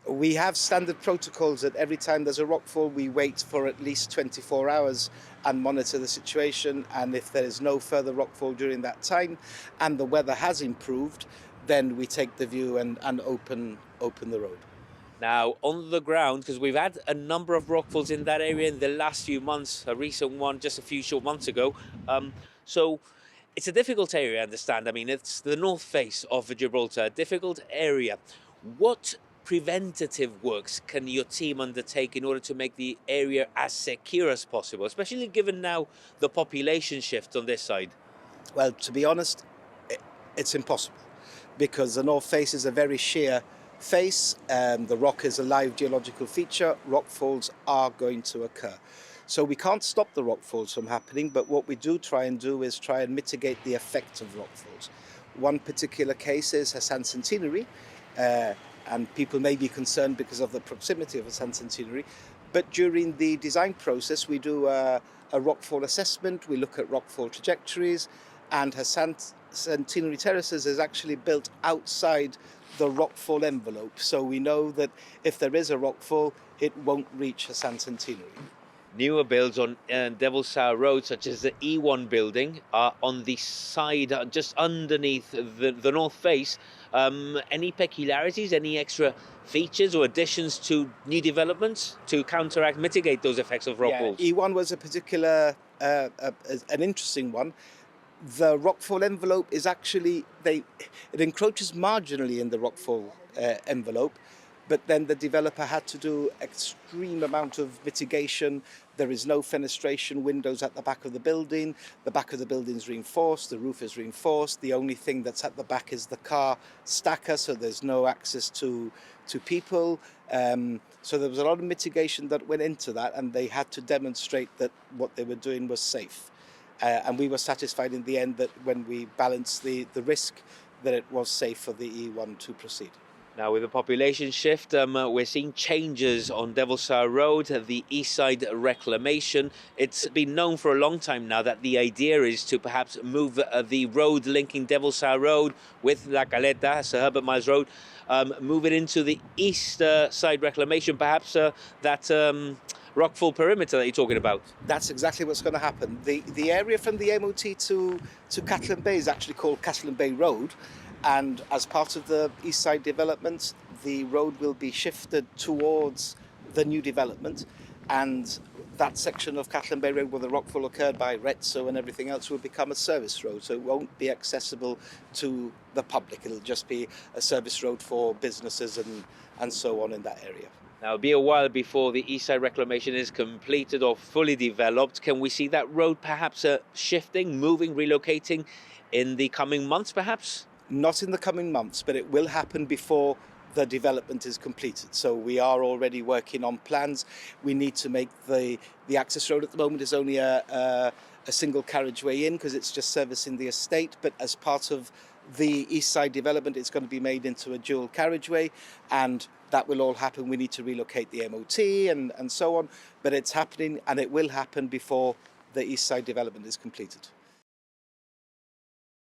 We have standard protocols that every time there's a rockfall, we wait for at least 24 hours and monitor the situation. And if there is no further rockfall during that time and the weather has improved, then we take the view and open the road. Now, on the ground, because we've had a number of rockfalls in that area in the last few months, a recent one just a few short months ago. So it's a difficult area, I understand. I mean, it's the north face of Gibraltar, a difficult area. What preventative works can your team undertake in order to make the area as secure as possible, especially given now the population shift on this side? Well, to be honest, it's impossible because the north face is a very sheer face. The rock is a live geological feature. Rockfalls are going to occur. So we can't stop the rockfalls from happening, but what we do try and do is try and mitigate the effect of rockfalls. One particular case is Hassan Centenary, and people may be concerned because of the proximity of Hassan Centenary, but during the design process we do a rockfall assessment, we look at rockfall trajectories, and Hassan Centenary Terraces is actually built outside the rockfall envelope, so we know that if there is a rockfall, it won't reach Hassan Centenary. Newer builds on Devil's Sour Road, such as the E1 building, are on the side just underneath the north face. Any peculiarities, any extra features or additions to new developments to counteract, mitigate those effects of rockfalls? Yeah, E1 was a particular, an interesting one. The rockfall envelope is actually, it encroaches marginally in the rockfall envelope, but then the developer had to do extreme amount of mitigation. There is no fenestration windows at the back of the building. The back of the building is reinforced, the roof is reinforced. The only thing that's at the back is the car stacker, so there's no access to people. So there was a lot of mitigation that went into that, and they had to demonstrate that what they were doing was safe. And we were satisfied in the end that when we balanced the risk, that it was safe for the E1 to proceed. Now, with the population shift, we're seeing changes on Devil's Sour Road, the Eastside reclamation. It's been known for a long time now that the idea is to perhaps move the road linking Devil's Sour Road with La Caleta, Sir Herbert Miles Road, move it into the East Side reclamation, perhaps that rockfall perimeter that you're talking about. That's exactly what's going to happen. The area from the MOT to Catalan Bay is actually called Catalan Bay Road, and as part of the East Side development, the road will be shifted towards the new development, and that section of Catalan Bay Road where the rockfall occurred by Rezzo and everything else will become a service road, so it won't be accessible to the public. It'll just be a service road for businesses and so on in that area. Now, it'll be a while before the Eastside reclamation is completed or fully developed. Can we see that road perhaps shifting, moving, relocating in the coming months, perhaps? Not in the coming months, but it will happen before the development is completed. So we are already working on plans. We need to make the access road at the moment is only a single carriageway in because it's just servicing the estate, but as part of the East Side development, it's going to be made into a dual carriageway, and that will all happen. We need to relocate the MOT and so on, but it's happening, and it will happen before the East Side development is completed.